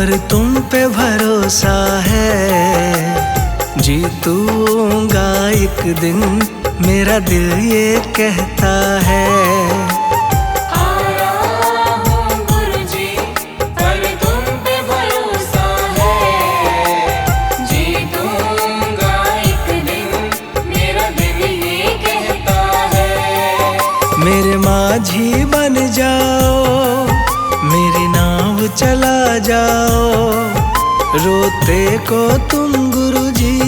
पर तुम पे भरोसा है। जीतूंगा एक दिन, मेरा दिल ये कहता है। मेरे माझी बन जाओ, मेरी नाव चला जाओ, रोते को तुम गुरुजी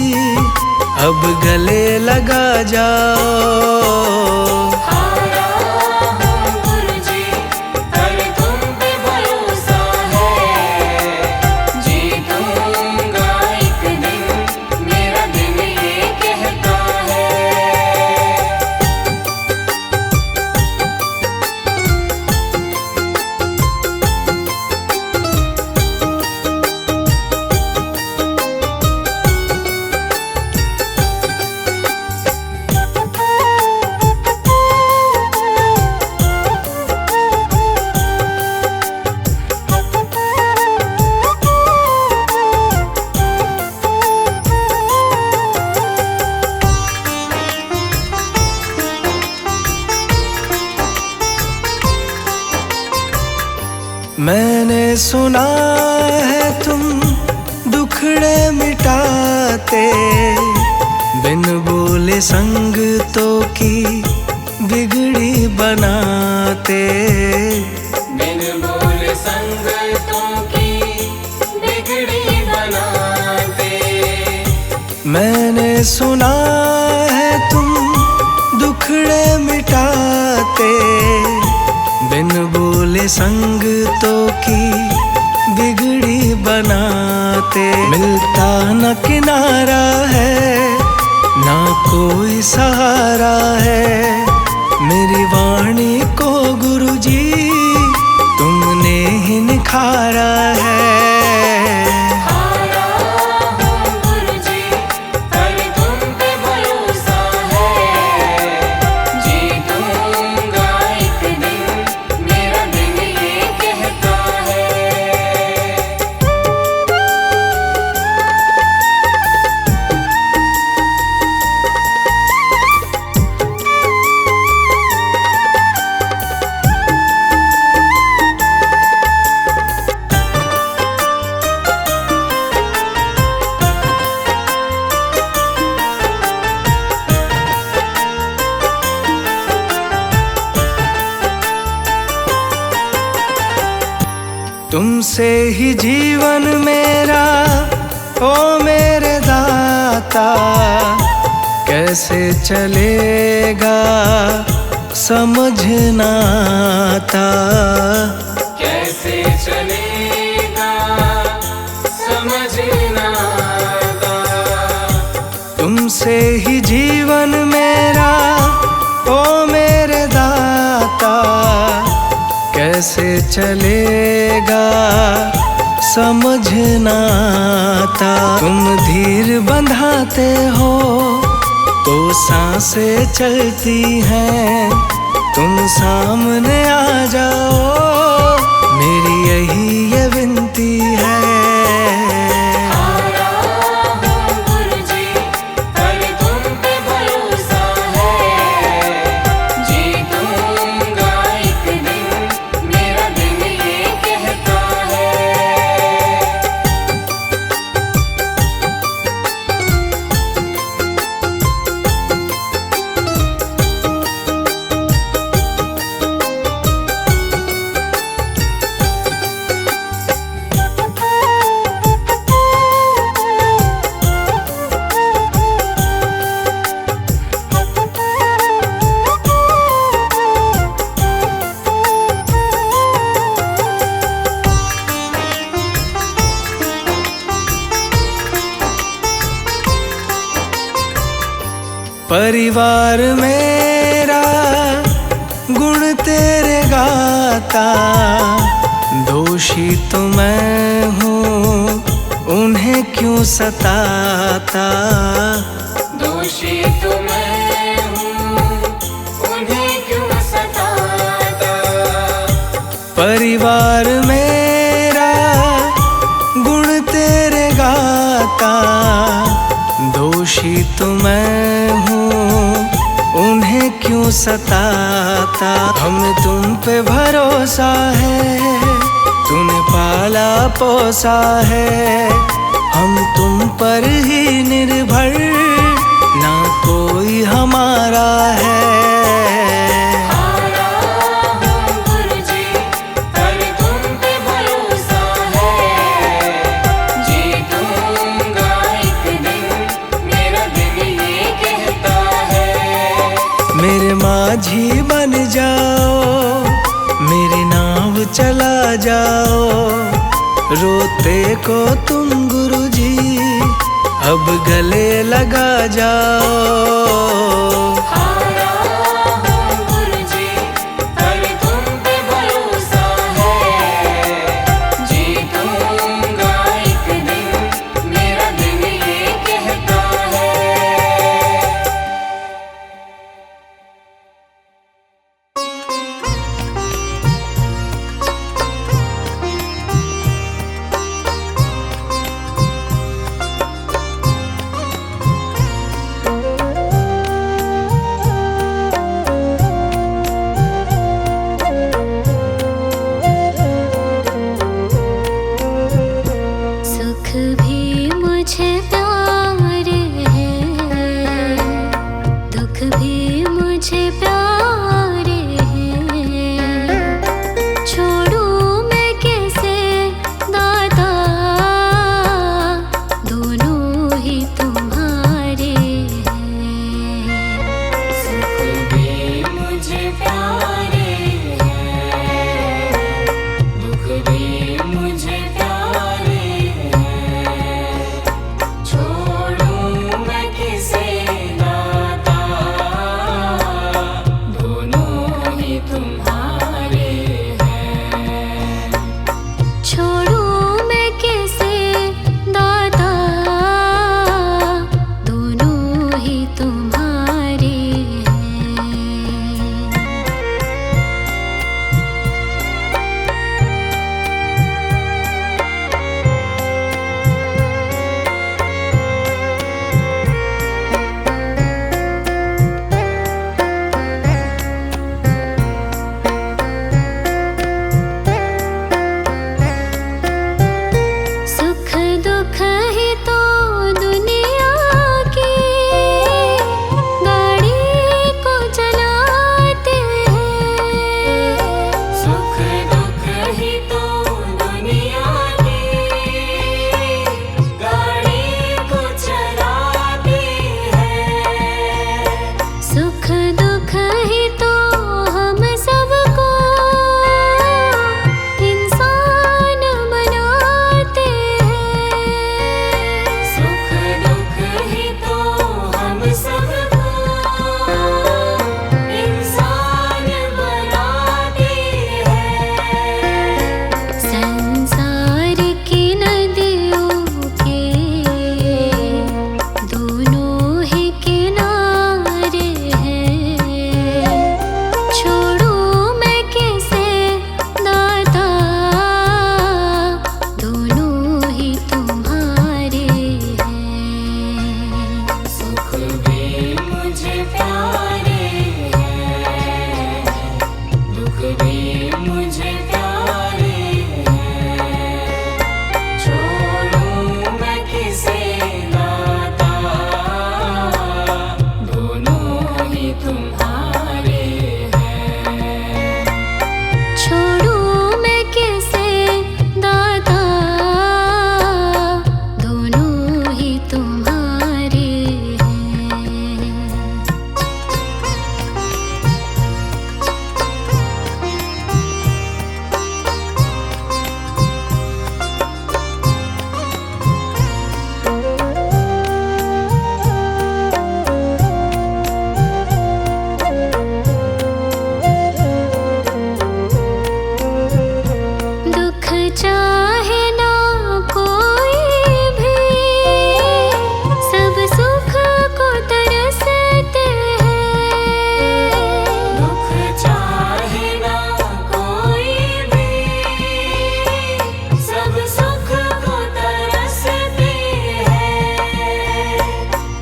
अब गले लगा जाओ। मैंने सुना है तुम दुखड़े मिटाते, बिन बोले संगतों की बिगड़ी बनाते। बिन बोले संगतों की बिगड़ी बनाते। मैंने सुना है तुम दुखड़े मिटाते, बिन बोले संगतों की बिगड़ी बनाते। मिलता न किनारा है, ना कोई सहारा है, मेरी वाणी को गुरुजी तुमने ही निखारा है। तुमसे ही जीवन मेरा, ओ मेरे दाता, कैसे चलेगा समझ ना आता। कैसे चलेगा समझ ना आता। तुमसे ही जीवन मेरा, ओ मेरे दाता, कैसे चलेगा समझ ना आता। तुम धीर बंधाते हो तो सांसें चलती हैं, तुम सामने आ जाओ, मेरी यही ये विनती है। परिवार मेरा गुण तेरे गाता, दोषी तो मैं हूँ उन्हें क्यों सताता। दोषी तो मैं हूँ उन्हें क्यों सताता। परिवार मेरा तो मैं हूँ उन्हें क्यों सताता। हमें तुम पे भरोसा है, तूने पाला पोसा है, हम तुम पर ही निर्भर, ना कोई हमारा है। मेरे माझी बन जाओ, मेरी नाव चला जाओ, रोते को तुम गुरुजी अब गले लगा जाओ।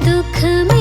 दुख में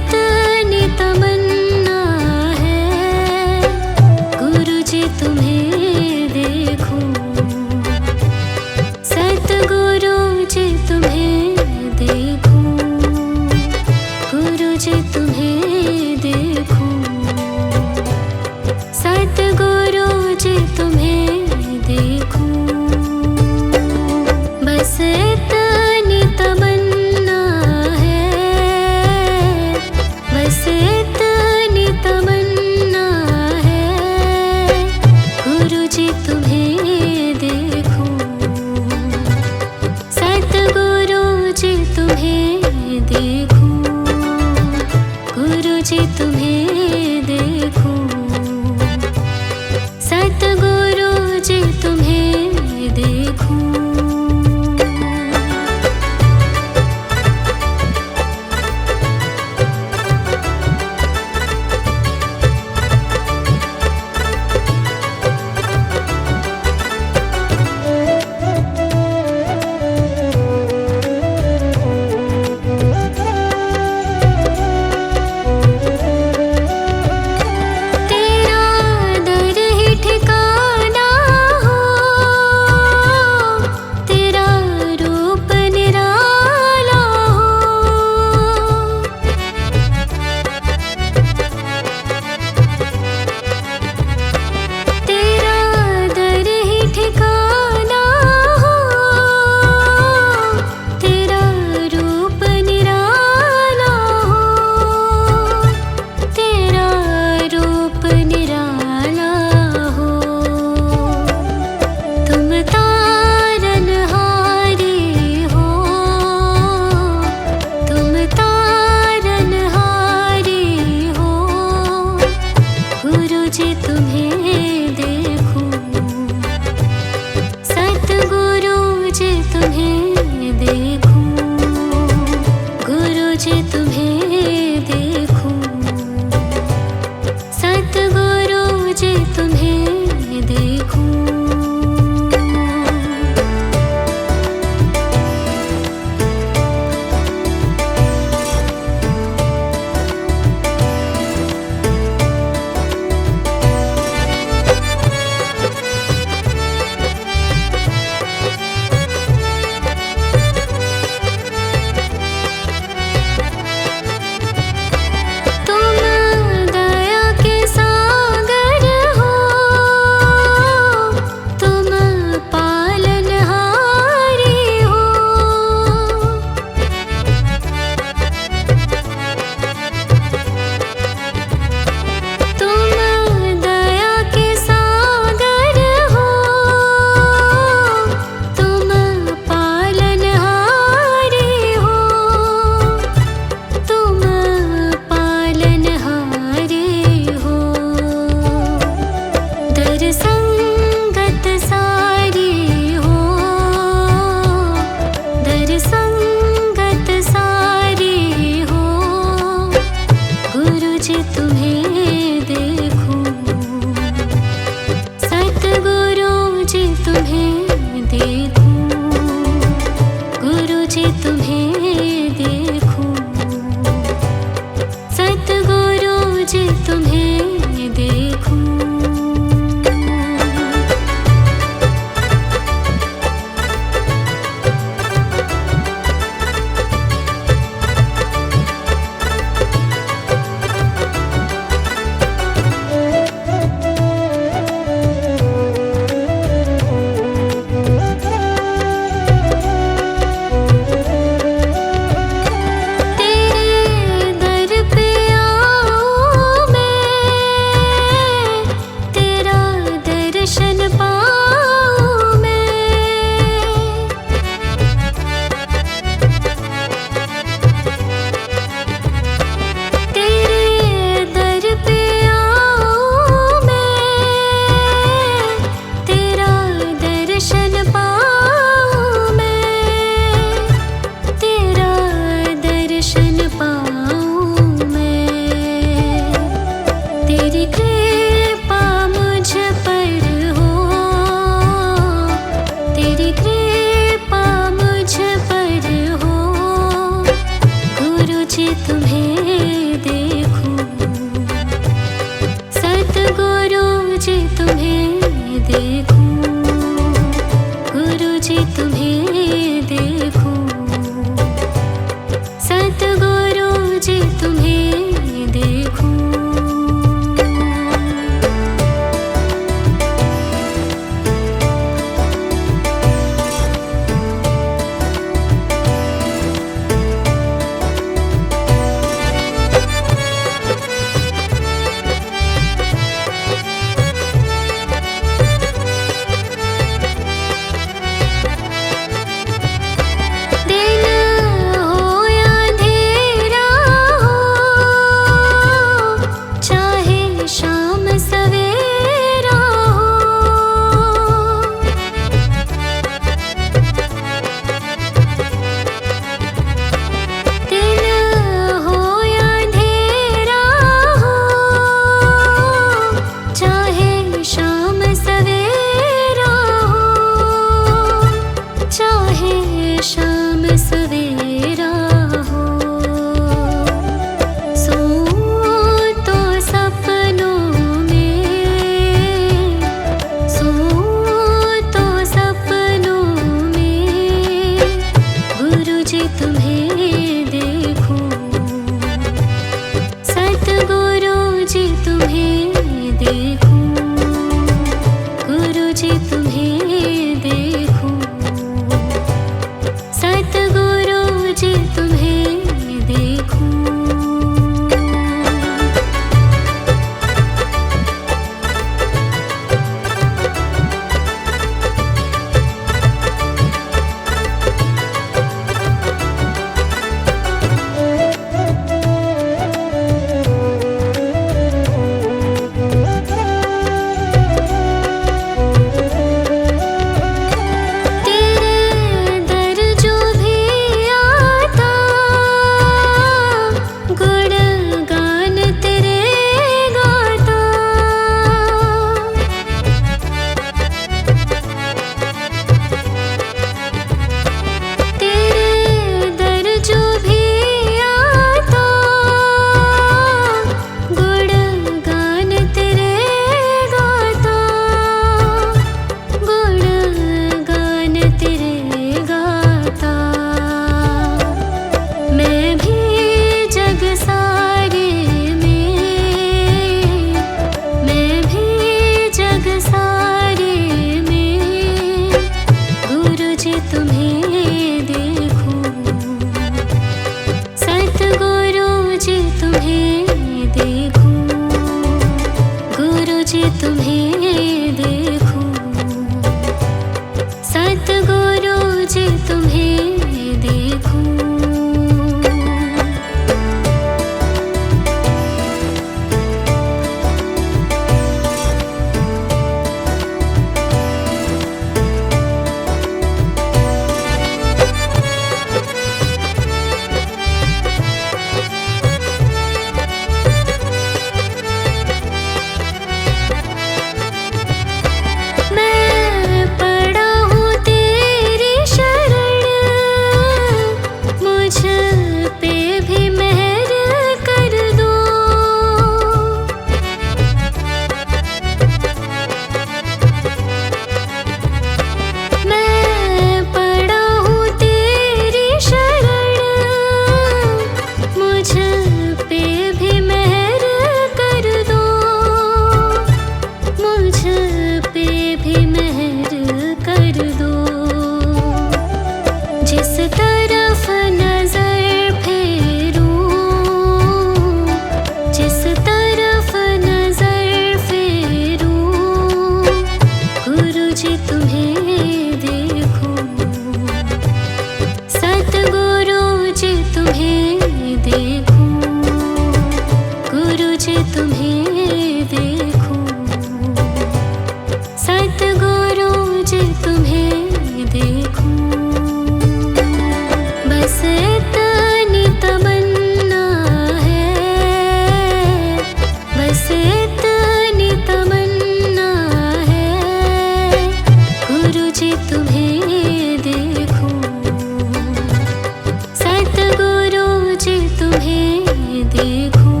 तुम्हें देखूं,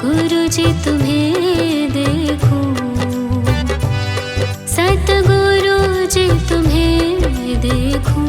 गुरुजी तुम्हें देखूं, सतगुरुजी तुम्हें देखूं।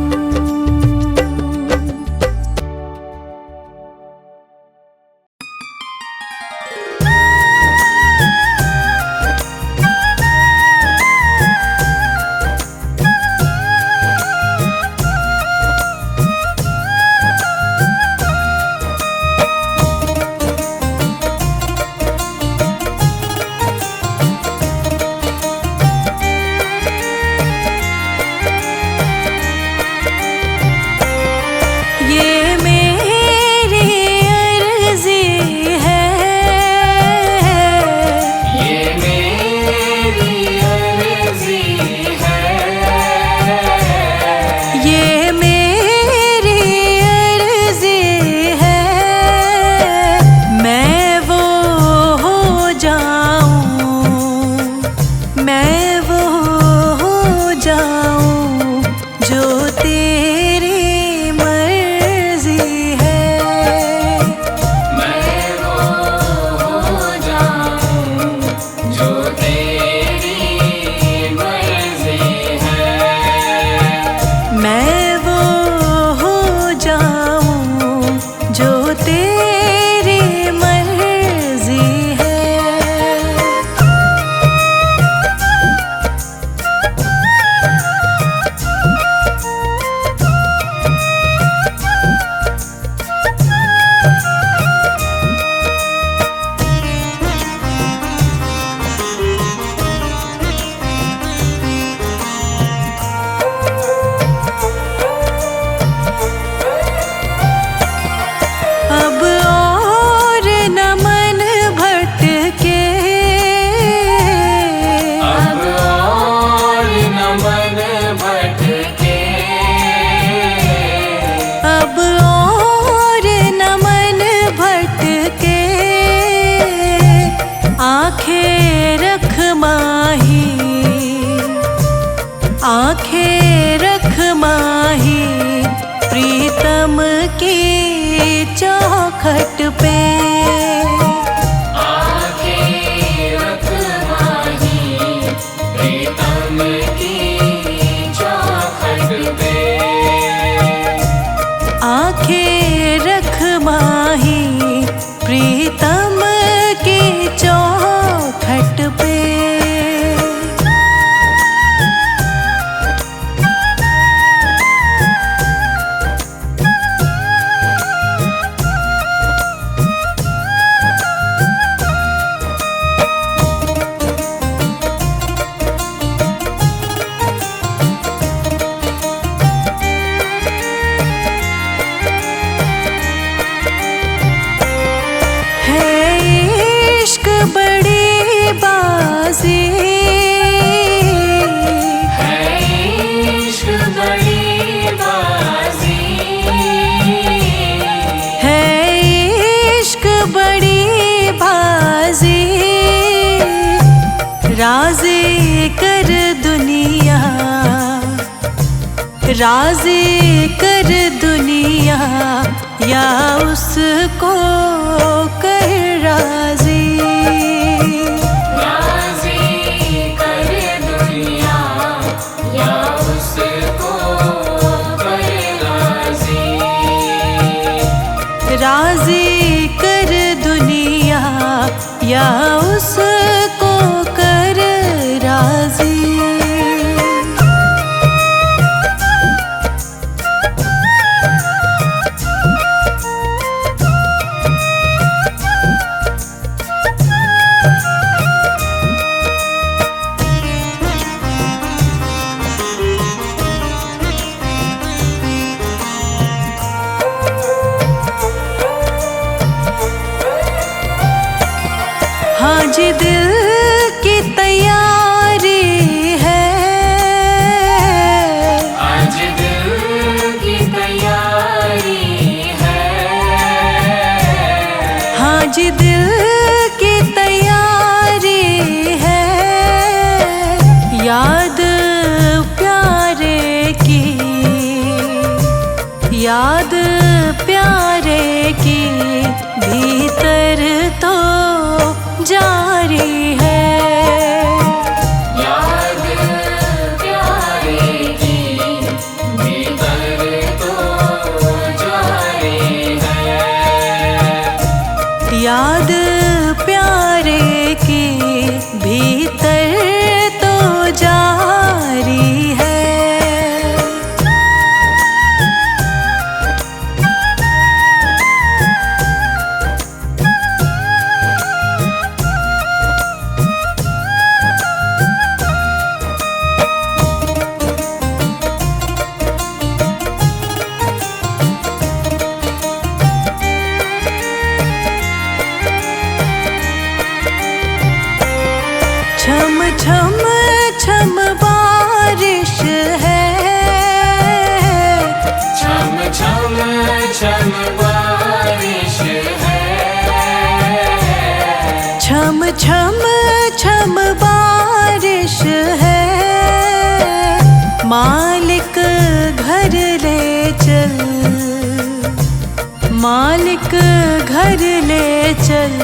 आंखें रख माही प्रीतम की चौखट पे। आंखें रख माही प्रीतम की चौखट पे। आंखें रख माही प्रीतम की चौखट पे। राज़ी कर दुनिया, राज़ी कर दुनिया या उसको कर राज़ी। राज़ी कर दुनिया या उसको कर राज़ी। राज़ी कर दुनिया या उसको कर राज़ी। हाँ जी दिल की तैयारी है, आज दिल की तैयारी है। हाँ जी दिल की तैयारी है। याद प्यारे की, याद प्यारे की भीतर तो जारी है। याद प्यारे की भीतर तो जारी है। याद प्यारे की भीतर तो जारी है। छम छम छम बारिश है। छम छम छम बारिश है। छम छम छम बारिश है। मालिक घर ले चल, मालिक घर ले चल,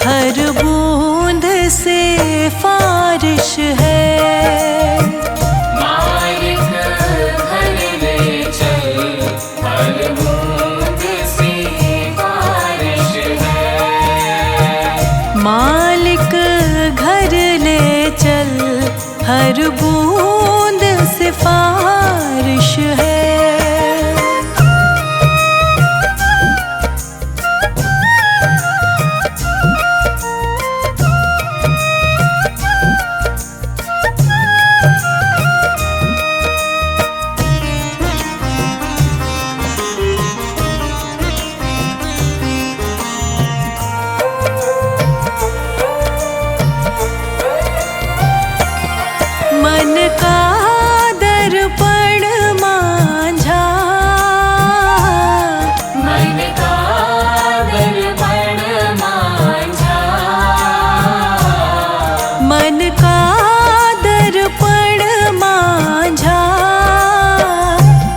हर बूंद से फारिश है। मालिक घर ले चल, हर बूंद से बारिश है। मालिक घर ले चल, हर बूंद से फारिश है। मन का दर्पण मांझा, मन का दर्पण मांझा। मन का दर्पण मांझा,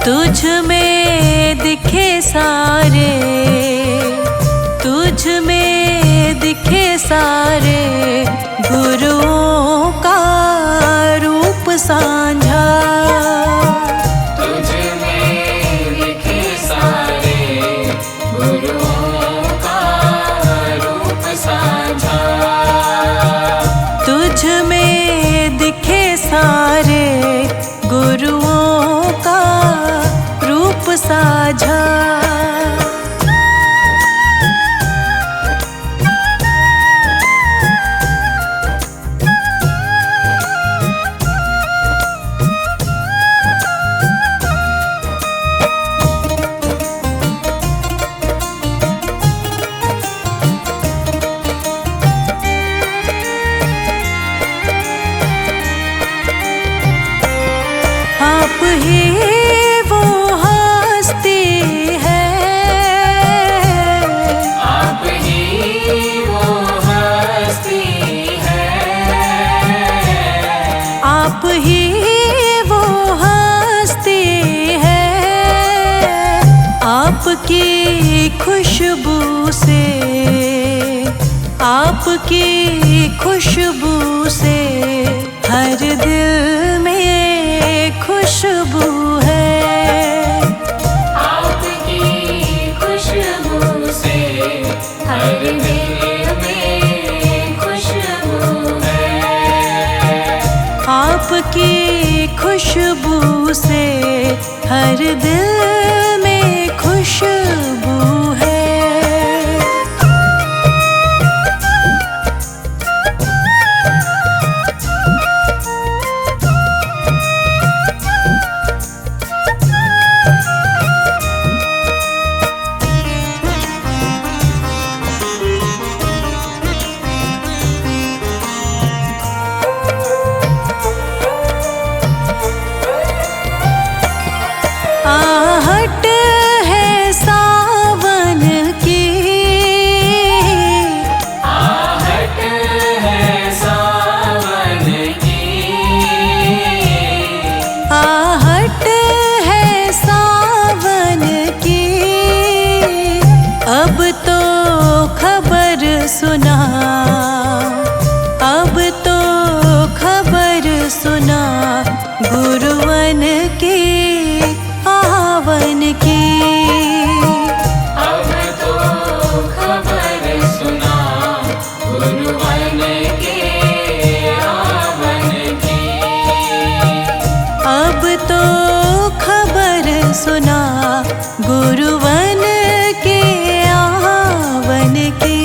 तुझ में दिखे सारे, तुझ में दिखे सारे गुरुओं का रूप सांझा। तुझ में दिखे सारे गुरुओं का रूप साझा। तुझ में दिखे सारे गुरुओं का रूप साझा। आप ही वो हस्ती है। आप ही वो हस्ती है। आप ही वो हस्ती है। आपकी खुशबू से, आपकी खुशबू से हर दिल में खुशबू है। आपकी खुशबू से हर दिल में खुशबू है। आपकी खुशबू से हर दिल में खुशबू है। आ अब तो खबर सुना, अब तो खबर सुना गुरुवन के आवन की। अब तो खबर सुना गुरुवन के आवन की। अब तो खबर सुना गुरुवन के आवन की।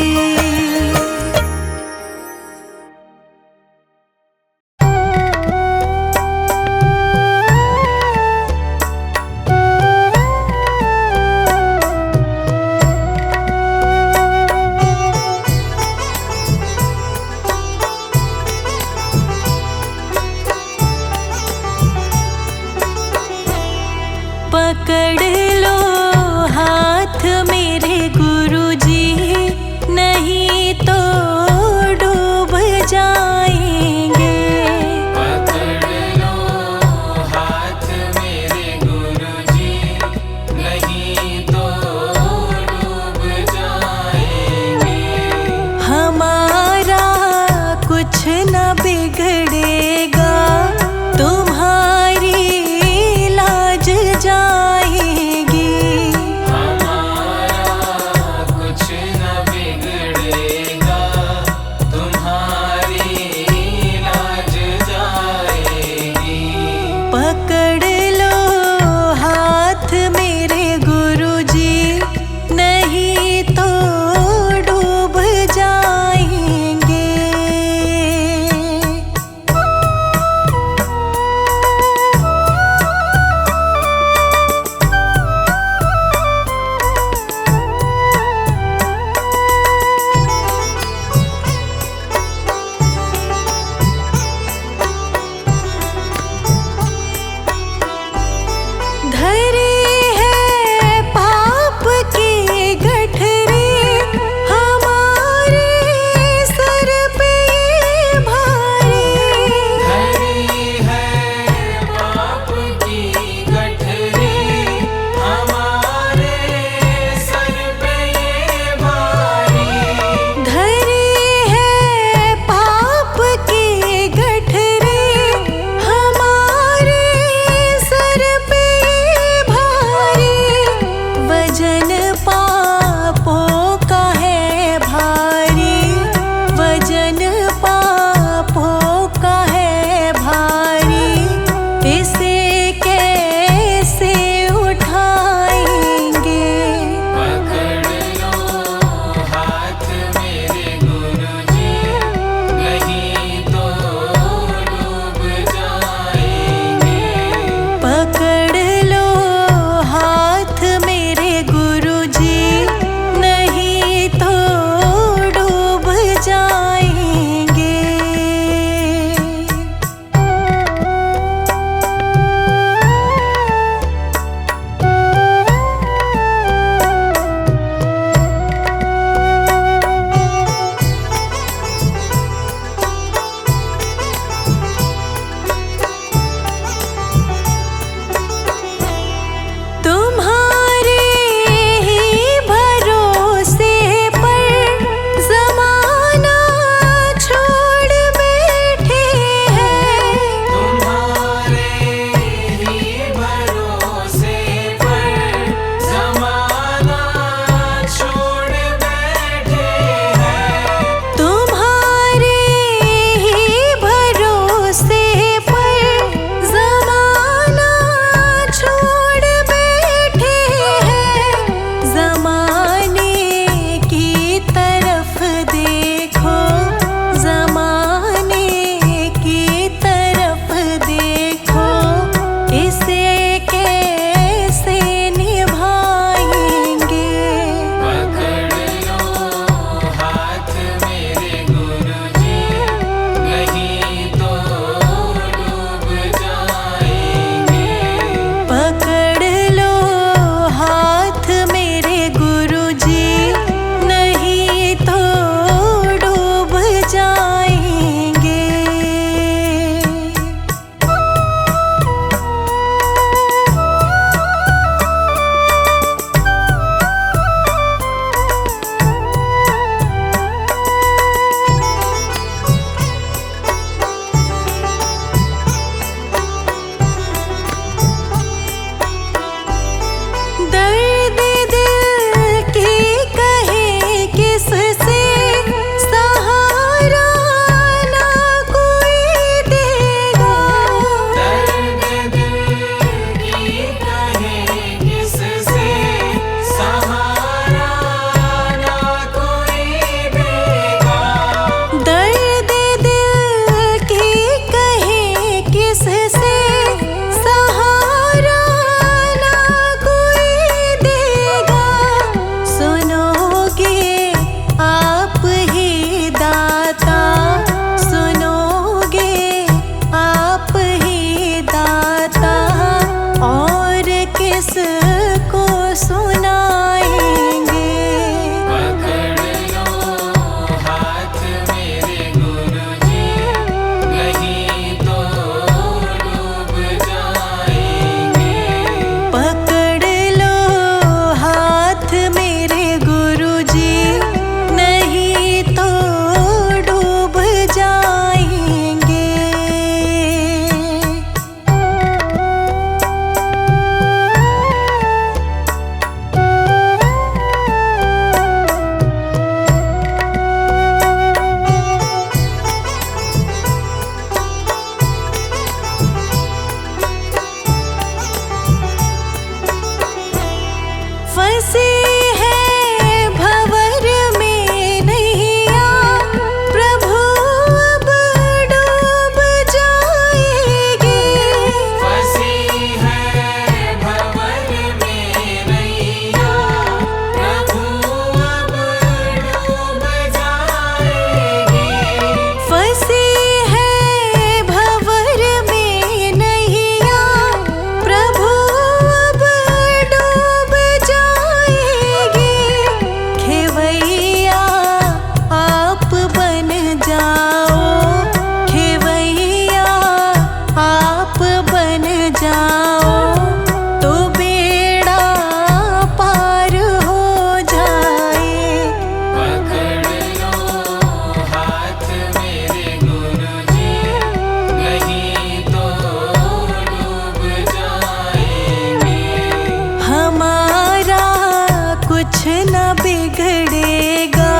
बिगड़ेगा,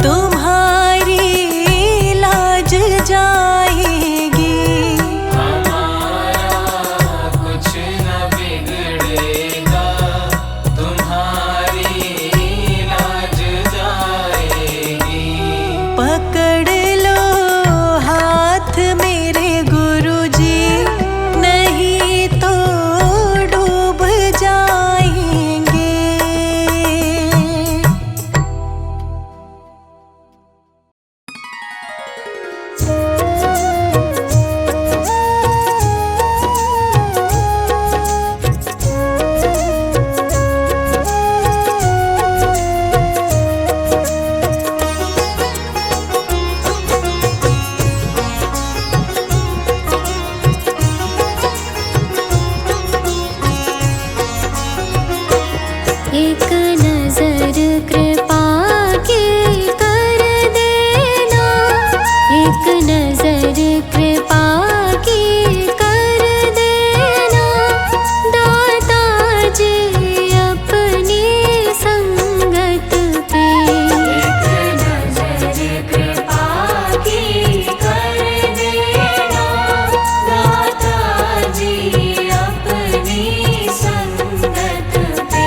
तुम्हारी लाज जाएगी। हमारा कुछ न बिगड़ेगा, तुम्हारी लाज जाएगी। पकड़ लो हाथ मेरे गुरुजी, नहीं तो डूब जाएंगे। एक नजर कृपा की कर देना, एक नजर कृपा की कर देना, दाता जी अपनी संगत पे। एक नजर कृपा की कर देना, दाता जी अपनी संगत पे।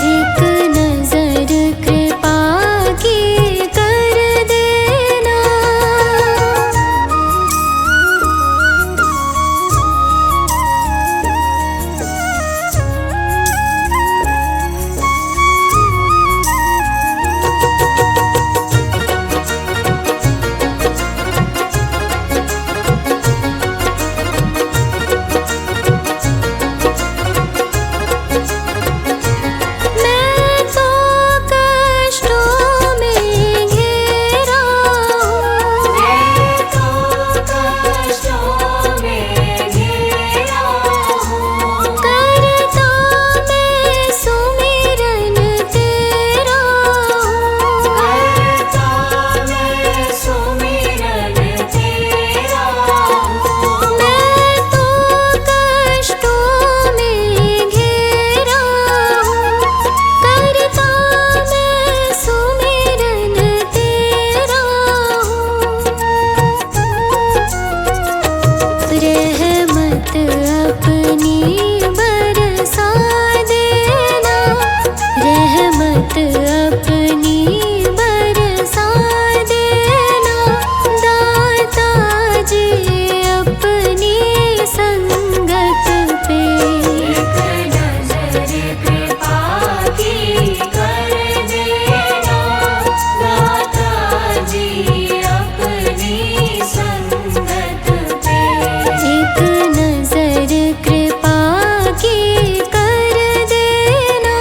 एक नजर कृपा की कर देना। मैं तो कष्टों में घिरा हूँ, मैं तो कष्टों में घिरा हूँ। करता मैं सुमिरन तेरा हूँ। करता मैं सुमिरन तेरा हूँ। मैं तो कष्टों में घिरा हूँ, करता मैं सुमिरन तेरा हूँ। रहमत अपनी बरसा देना, रहमत अपनी बरसा देना, दाता जी अपनी संगत पे। एक नजर कृपा की कर देना, दाता जी अपनी संगत पे। एक नजर कृपा की कर देना।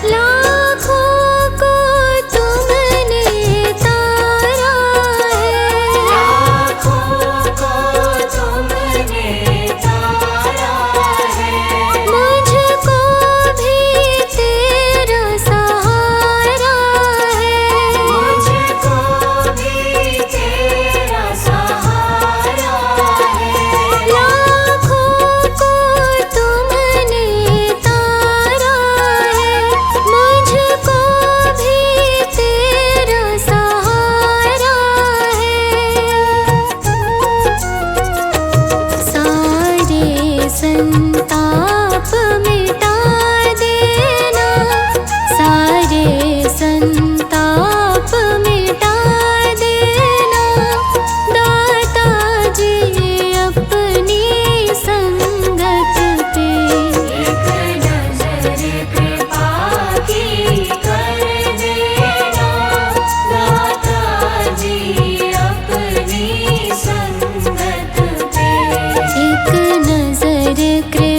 लाखों को तुमने तारा है, लाखों को तुमने तारा है। मुझको भी तेरा सहारा है। मुझको भी तेरा सहारा है। लाखों को तुमने तारा है, मुझको भी तेरा सहारा है। सारे संताप मिटा देना, सारे संताप मिटा देना, दाता जी अपनी संगत पे। एक नजर कृपा की कर देना, दाता जी अपनी संगत पे। एक नजर कृपा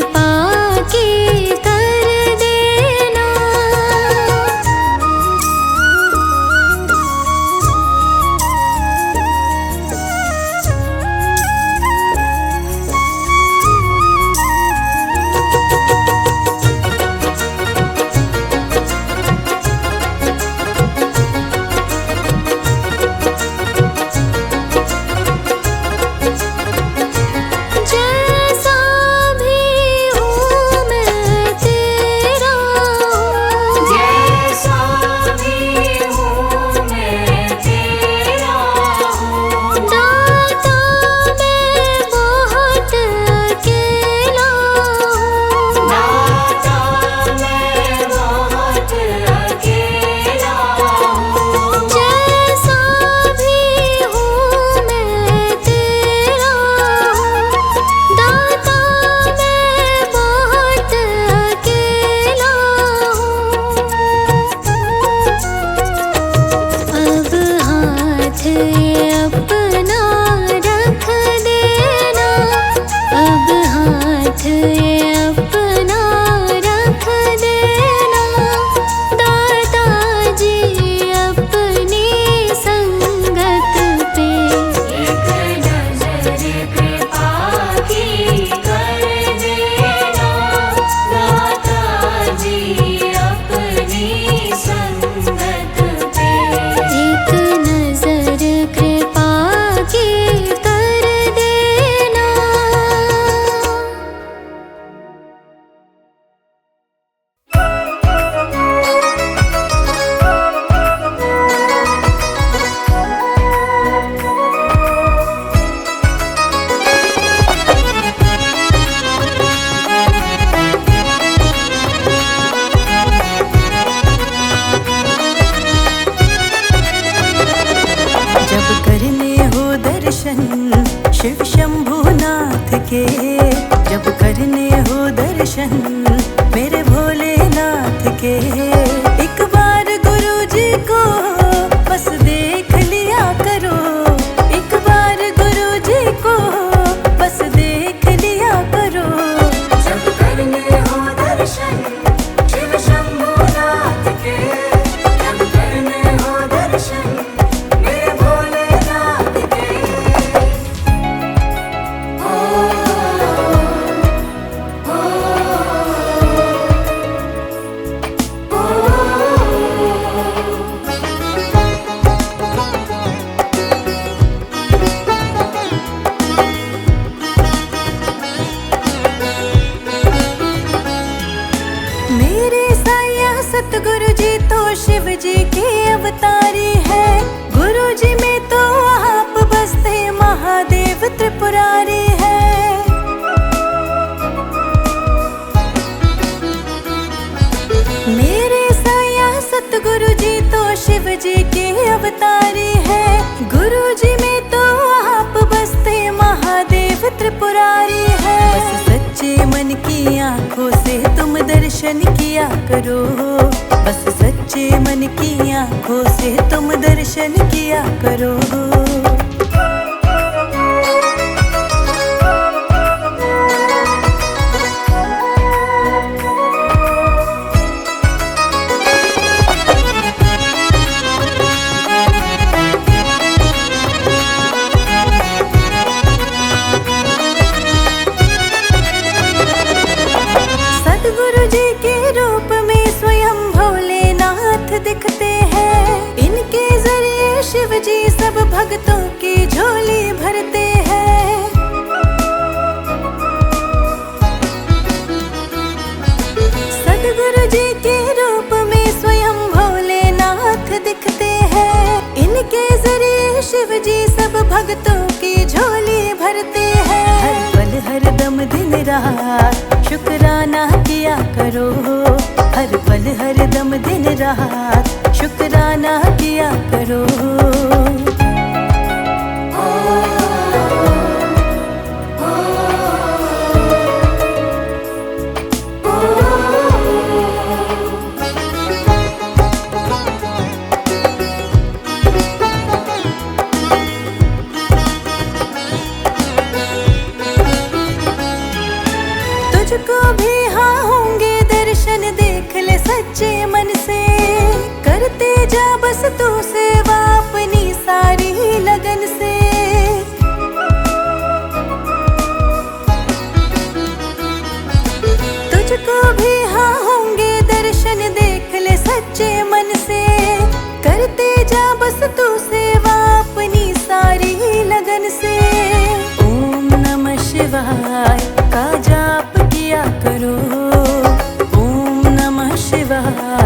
शिव शंभुनाथ के जब करने हो दर्शन मेरे भोलेनाथ के। एक बार गुरु जी को बस देख लिया करो, एक बार गुरु जी को बस देख लिया करो। जब करने हो दर्शन शिव शंभुनाथ के, जब करने हो दर्शन मेरे भोलेनाथ के। मेरे साया सतगुरु जी तो शिव जी के अवतारी है। गुरु जी में तो आप बसते महादेव त्रिपुरारी है। मेरे साया सतगुरु जी तो शिव जी के अवतारी है। गुरु जी में तो आप बसते महादेव त्रिपुरारी है। बस सच्चे मन की आंखों से तुम दर्शन किया करो, बस सच्चे मन की आंखों से तुम दर्शन किया करो। सतगुरु जी के रूप में स्वयं भोलेनाथ दिखते हैं। इनके जरिए शिव जी सब भक्तों की झोली भरते हैं। सतगुरु जी के रूप में स्वयं भोलेनाथ दिखते हैं। इनके जरिए शिव जी सब भक्तों की झोली भरते हैं। हर पल हर दम दिन रात शुक्राना किया करो, हर पल हर दम दिन रात शुक्राना किया करो। तुझको भी हाँ होंगे दर्शन, देख ले सच्चे मन से। करते जा बस तू सेवा अपनी सारी लगन से। तुझको भी हाँ होंगे दर्शन, देख ले सच्चे मन से। करते जा बस तू सेवा अपनी सारी लगन से। ओम नमः शिवाय का जाप किया करो, ओम नमः शिवाय